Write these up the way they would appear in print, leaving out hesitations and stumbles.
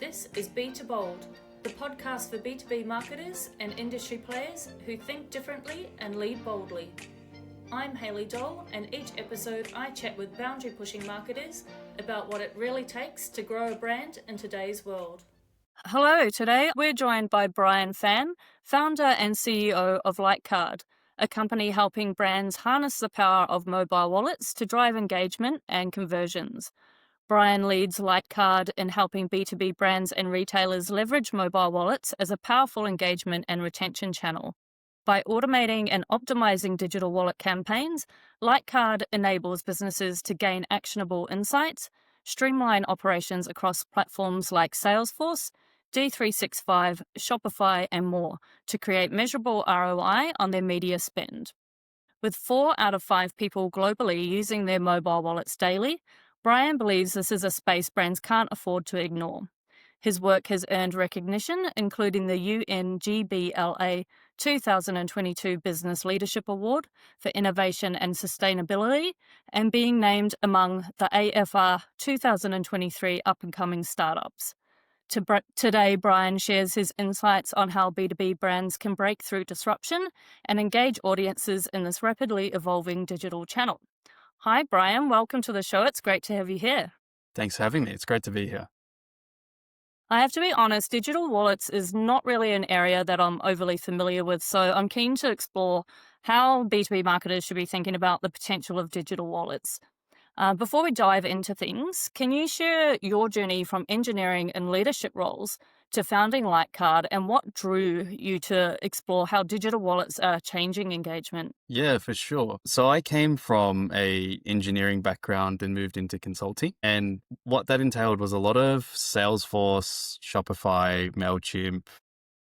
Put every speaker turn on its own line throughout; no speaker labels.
This is B2Bold, the podcast for B2B marketers and industry players who think differently and lead boldly. I'm Hayley Dole, and each episode I chat with boundary-pushing marketers about what it really takes to grow a brand in today's world. Hello, today we're joined by Pham, founder and CEO of Lightcard, a company helping brands harness the power of mobile wallets to drive engagement and conversions. Brian leads Lightcard in helping B2B brands and retailers leverage mobile wallets as a powerful engagement and retention channel. By automating and optimizing digital wallet campaigns, Lightcard enables businesses to gain actionable insights, streamline operations across platforms like Salesforce, D365, Shopify, and more to create measurable ROI on their media spend. With 4 out of 5 people globally using their mobile wallets daily, Brian believes this is a space brands can't afford to ignore. His work has earned recognition, including the UNGBLA 2022 Business Leadership Award for Innovation and Sustainability, and being named among the AFR 2023 Up-and-Coming Startups. Today, Brian shares his insights on how B2B brands can break through disruption and engage audiences in this rapidly evolving digital channel. Hi, Brian. Welcome to the show. It's great to have you here.
Thanks for having me. It's great to be here.
I have to be honest, digital wallets is not really an area that I'm overly familiar with, so I'm keen to explore how B2B marketers should be thinking about the potential of digital wallets. Before we dive into things, can you share your journey from engineering and leadership roles to founding Lightcard and what drew you to explore how digital wallets are changing engagement?
Yeah, for sure. So I came from a engineering background and moved into consulting. And what that entailed was a lot of Salesforce, Shopify, MailChimp,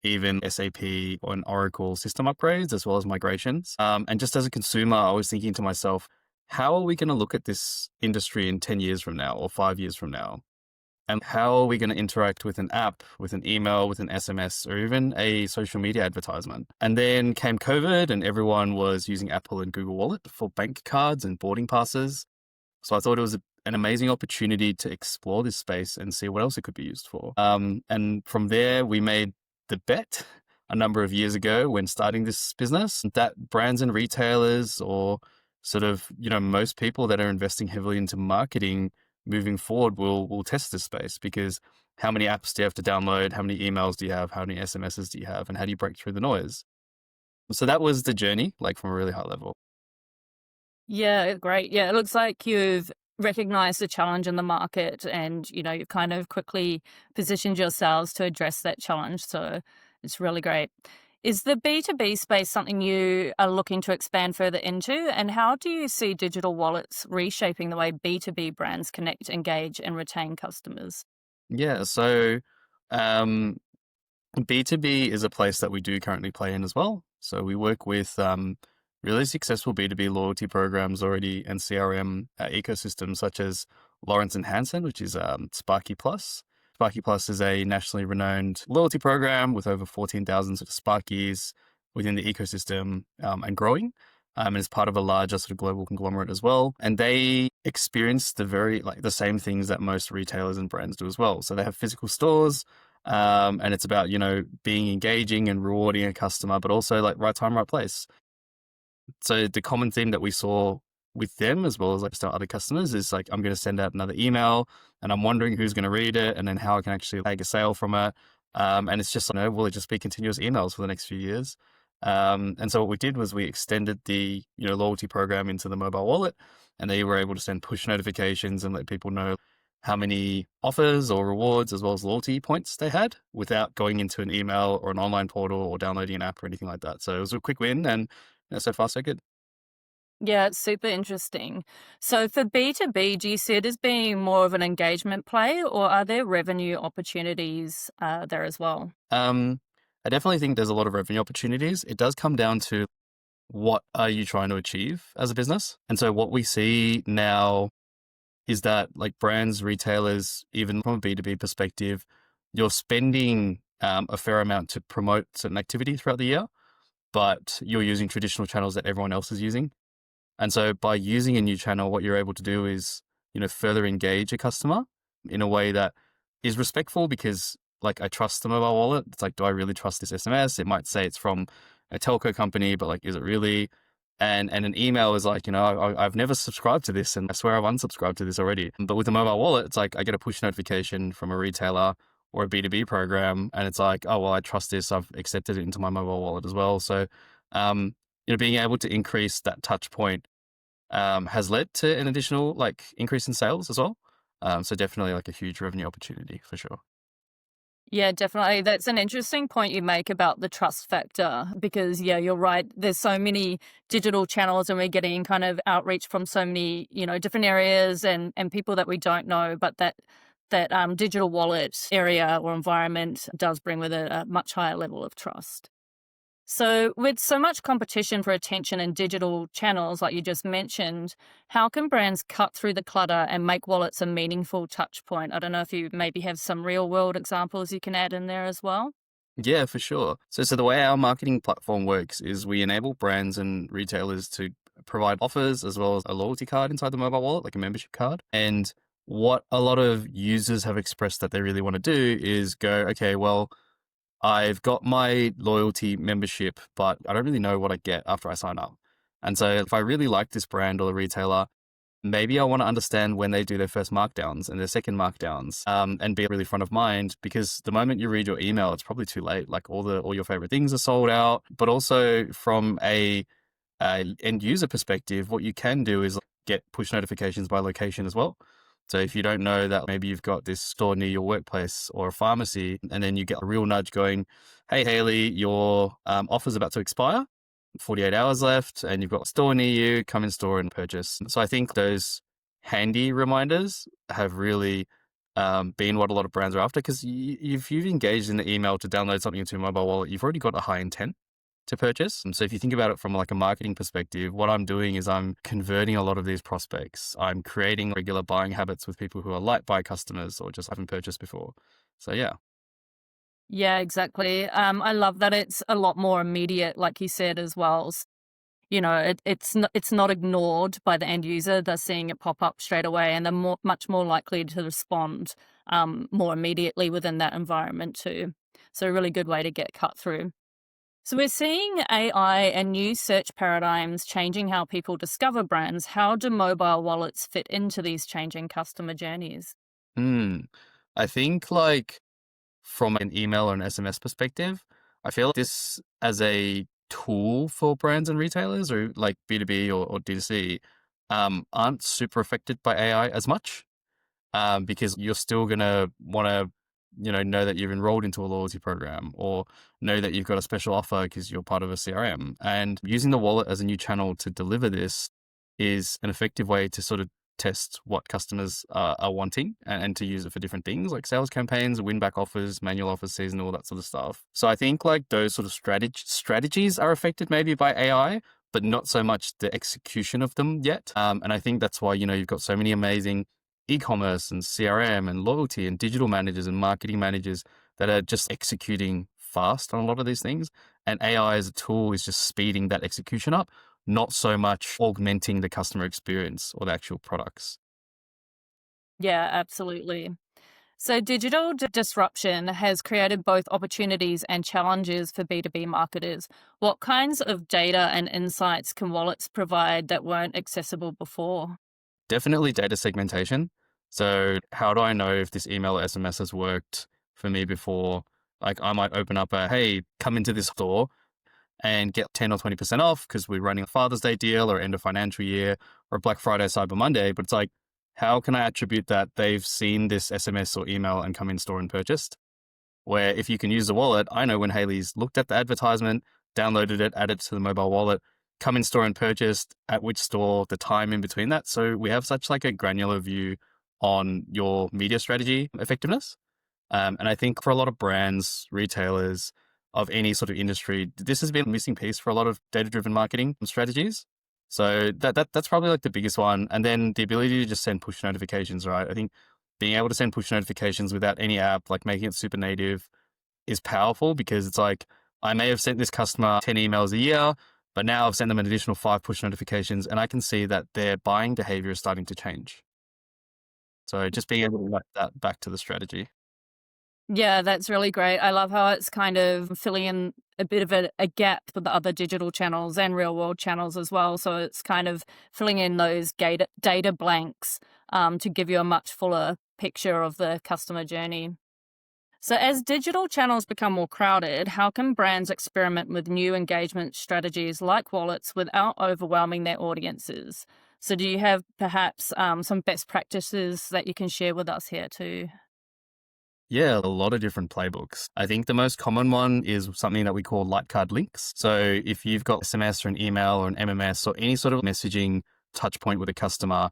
even SAP and Oracle system upgrades, as well as migrations. And just as a consumer, I was thinking to myself, how are we going to look at this industry in 10 years from now or 5 years from now? And how are we going to interact with an app, with an email, with an SMS, or even a social media advertisement? And then came COVID and everyone was using Apple and Google Wallet for bank cards and boarding passes. So I thought it was an amazing opportunity to explore this space and see what else it could be used for. And from there, we made the bet a number of years ago when starting this business that brands and retailers or sort of, most people that are investing heavily into marketing moving forward will test this space, because how many apps do you have to download? How many emails do you have? How many SMSs do you have? And how do you break through the noise? So that was the journey, like from a really high level.
Yeah, great. Yeah, it looks like you've recognized the challenge in the market and, you've kind of quickly positioned yourselves to address that challenge. So it's really great. Is the B2B space something you are looking to expand further into? And how do you see digital wallets reshaping the way B2B brands connect, engage, and retain customers?
Yeah, so B2B is a place that we do currently play in as well. So we work with really successful B2B loyalty programs already and CRM ecosystems such as Lawrence and Hanson, which is Sparky Plus. Sparky Plus is a nationally renowned loyalty program with over 14,000 sort of Sparkies within the ecosystem and growing. And it's part of a larger sort of global conglomerate as well. And they experience the same things that most retailers and brands do as well. So they have physical stores, and it's about, being engaging and rewarding a customer, but also like right time, right place. So the common theme that we saw with them, as well as like our other customers, is like, I'm going to send out another email and I'm wondering who's going to read it and then how I can actually take a sale from it. And it's just, will it just be continuous emails for the next few years? And so what we did was we extended the, loyalty program into the mobile wallet, and they were able to send push notifications and let people know how many offers or rewards as well as loyalty points they had without going into an email or an online portal or downloading an app or anything like that. So it was a quick win, and so far so good.
Yeah, it's super interesting. So for B2B, do you see it as being more of an engagement play, or are there revenue opportunities there as well?
I definitely think there's a lot of revenue opportunities. It does come down to what are you trying to achieve as a business? And so what we see now is that like brands, retailers, even from a B2B perspective, you're spending a fair amount to promote certain activity throughout the year, but you're using traditional channels that everyone else is using. And so by using a new channel, what you're able to do is, further engage a customer in a way that is respectful because like I trust the mobile wallet. It's like, do I really trust this SMS? It might say it's from a telco company, but like, is it really? And an email is like, I've never subscribed to this, and I swear I've unsubscribed to this already. But with a mobile wallet, it's like I get a push notification from a retailer or a B2B program, and it's like, oh well, I trust this. I've accepted it into my mobile wallet as well. So, being able to increase that touch point has led to an additional like increase in sales as well. So definitely like a huge revenue opportunity for sure.
Yeah, definitely. That's an interesting point you make about the trust factor because, yeah, you're right. There's so many digital channels and we're getting kind of outreach from so many, different areas and people that we don't know. But that digital wallet area or environment does bring with it a much higher level of trust. So, with so much competition for attention in digital channels, like you just mentioned, how can brands cut through the clutter and make wallets a meaningful touch point? I don't know if you maybe have some real world examples you can add in there as well.
Yeah, for sure. So the way our marketing platform works is we enable brands and retailers to provide offers as well as a loyalty card inside the mobile wallet, like a membership card. And what a lot of users have expressed that they really want to do is go, okay, well, I've got my loyalty membership, but I don't really know what I get after I sign up. And so if I really like this brand or the retailer, maybe I want to understand when they do their first markdowns and their second markdowns, and be really front of mind, because the moment you read your email, it's probably too late. Like all your favorite things are sold out. But also from a end user perspective, what you can do is get push notifications by location as well. So if you don't know that maybe you've got this store near your workplace or a pharmacy, and then you get a real nudge going, hey, Haley, your offer's about to expire, 48 hours left, and you've got a store near you, come in store and purchase. So I think those handy reminders have really been what a lot of brands are after, because if you've engaged in the email to download something into your mobile wallet, you've already got a high intent to purchase. And so if you think about it from like a marketing perspective, what I'm doing is I'm converting a lot of these prospects. I'm creating regular buying habits with people who are light buy customers or just haven't purchased before. So yeah.
Yeah, exactly. I love that it's a lot more immediate, like you said as well. It's not ignored by the end user. They're seeing it pop up straight away, and they're much more likely to respond more immediately within that environment too. So a really good way to get cut through. So we're seeing AI and new search paradigms changing how people discover brands. How do mobile wallets fit into these changing customer journeys?
Hmm. I think like from an email or an SMS perspective, I feel like this as a tool for brands and retailers or like B2B or D2C aren't super affected by AI as much, because you're still going to want to, know that you've enrolled into a loyalty program or know that you've got a special offer because you're part of a CRM. And using the wallet as a new channel to deliver this is an effective way to sort of test what customers are wanting and to use it for different things like sales campaigns, win back offers, manual offers, seasonal, that sort of stuff. So I think like those sort of strategies are affected maybe by AI, but not so much the execution of them yet. And I think that's why, you've got so many amazing e-commerce and CRM and loyalty and digital managers and marketing managers that are just executing fast on a lot of these things. And AI as a tool is just speeding that execution up, not so much augmenting the customer experience or the actual products.
Yeah, absolutely. So digital disruption has created both opportunities and challenges for B2B marketers. What kinds of data and insights can wallets provide that weren't accessible before?
Definitely data segmentation. So how do I know if this email or SMS has worked for me before? Like I might open up hey, come into this store and get 10 or 20% off because we're running a Father's Day deal or end of financial year or Black Friday, Cyber Monday. But it's like, how can I attribute that they've seen this SMS or email and come in store and purchased? Where if you can use the wallet, I know when Haley's looked at the advertisement, downloaded it, added it to the mobile wallet, come in store and purchased, at which store, the time in between that. So we have such like a granular view on your media strategy effectiveness. And I think for a lot of brands, retailers of any sort of industry, this has been a missing piece for a lot of data-driven marketing strategies. So that's probably like the biggest one. And then the ability to just send push notifications, right? I think being able to send push notifications without any app, like making it super native, is powerful because it's like, I may have sent this customer 10 emails a year, but now I've sent them an additional 5 push notifications and I can see that their buying behavior is starting to change. So just being able to write that back to the strategy.
Yeah, that's really great. I love how it's kind of filling in a bit of a gap for the other digital channels and real world channels as well. So it's kind of filling in those data blanks to give you a much fuller picture of the customer journey. So, as digital channels become more crowded, how can brands experiment with new engagement strategies like wallets without overwhelming their audiences? So, do you have perhaps some best practices that you can share with us here too?
Yeah, a lot of different playbooks. I think the most common one is something that we call Lightcard links. So if you've got SMS or an email or an MMS or any sort of messaging touch point with a customer,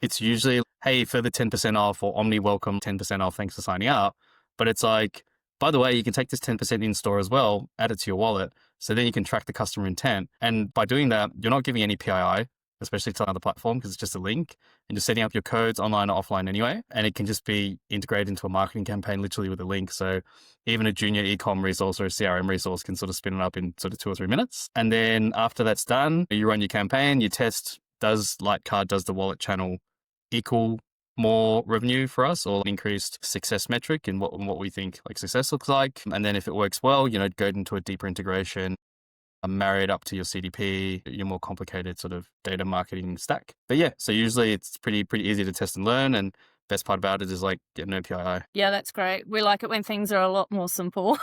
it's usually, hey, further 10% off or Omni welcome 10% off. Thanks for signing up. But it's like, by the way, you can take this 10% in store as well, add it to your wallet. So then you can track the customer intent. And by doing that, you're not giving any PII, especially to another platform, because it's just a link and just setting up your codes online or offline anyway. And it can just be integrated into a marketing campaign literally with a link. So even a junior ecom resource or a CRM resource can sort of spin it up in sort of 2 or 3 minutes. And then after that's done, you run your campaign, you test, does the wallet channel equal more revenue for us or increased success metric in what we think like success looks like. And then if it works well, go into a deeper integration, marry it up to your CDP, your more complicated sort of data marketing stack. But yeah, so usually it's pretty easy to test and learn. And best part about it is like get no PII.
Yeah, that's great. We like it when things are a lot more simple.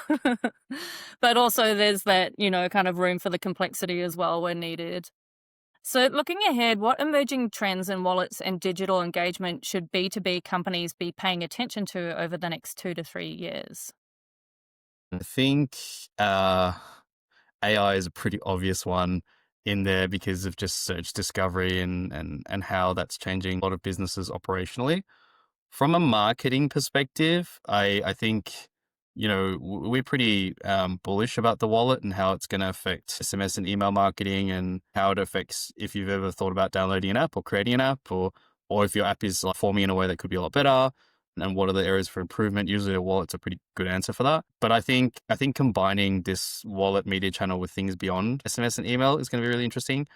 But also there's that, kind of room for the complexity as well when needed. So looking ahead, what emerging trends in wallets and digital engagement should B2B companies be paying attention to over the next 2 to 3 years?
I think AI is a pretty obvious one in there because of just search discovery and how that's changing a lot of businesses operationally. From a marketing perspective, I think, we're pretty bullish about the wallet and how it's going to affect SMS and email marketing and how it affects if you've ever thought about downloading an app or creating an app or if your app is like forming in a way that could be a lot better and what are the areas for improvement. Usually a wallet's a pretty good answer for that. But I think combining this wallet media channel with things beyond SMS and email is going to be really interesting.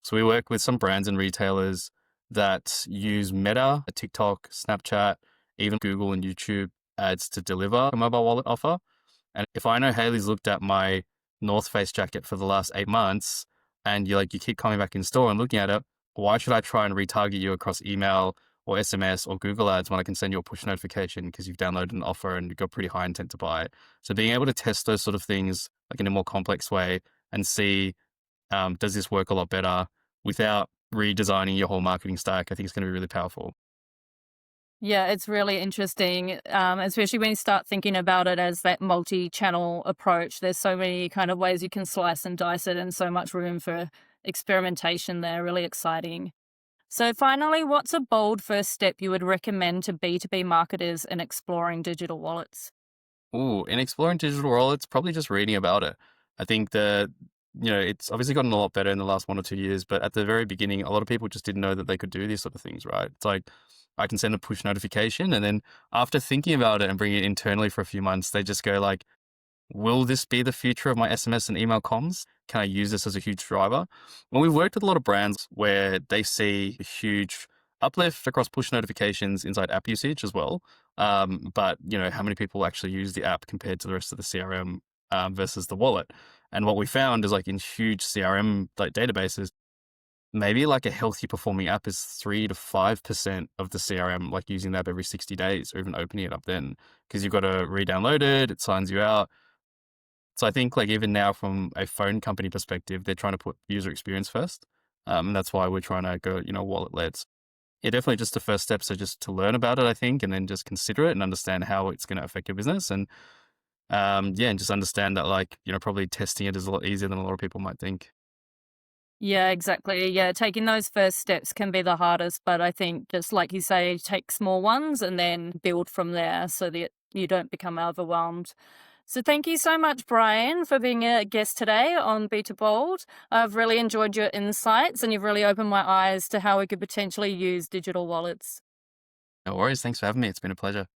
So we work with some brands and retailers that use Meta, TikTok, Snapchat, even Google and YouTube ads to deliver a mobile wallet offer. And if I know Haley's looked at my North Face jacket for the last 8 months and you keep coming back in store and looking at it, why should I try and retarget you across email or SMS or Google ads when I can send you a push notification because you've downloaded an offer and you've got pretty high intent to buy it? So being able to test those sort of things like in a more complex way and see, does this work a lot better without redesigning your whole marketing stack, I think it's going to be really powerful.
Yeah, it's really interesting, especially when you start thinking about it as that multi-channel approach. There's so many kind of ways you can slice and dice it and so much room for experimentation there. Really exciting. So finally, what's a bold first step you would recommend to B2B marketers in exploring digital wallets?
Ooh, in exploring digital wallets, probably just reading about it. I think it's obviously gotten a lot better in the last 1 or 2 years, but at the very beginning, a lot of people just didn't know that they could do these sort of things, right? It's like I can send a push notification and then after thinking about it and bringing it internally for a few months, they just go like, will this be the future of my SMS and email comms? Can I use this as a huge driver? Well, we've worked with a lot of brands where they see a huge uplift across push notifications inside app usage as well. But how many people actually use the app compared to the rest of the CRM versus the wallet? And what we found is like in huge CRM like databases, maybe like a healthy performing app is 3 to 5% of the CRM, like using the app every 60 days or even opening it up then because you've got to re-download it, it signs you out. So I think like even now from a phone company perspective, they're trying to put user experience first. And that's why we're trying to go, wallet led. Yeah, definitely just the first steps are just to learn about it, I think, and then just consider it and understand how it's going to affect your business. And and just understand that like, probably testing it is a lot easier than a lot of people might think.
Yeah, exactly. Yeah, taking those first steps can be the hardest, but I think just like you say, take small ones and then build from there so that you don't become overwhelmed. So thank you so much, Brian, for being a guest today on B2Bold. I've really enjoyed your insights and you've really opened my eyes to how we could potentially use digital wallets.
No worries. Thanks for having me. It's been a pleasure.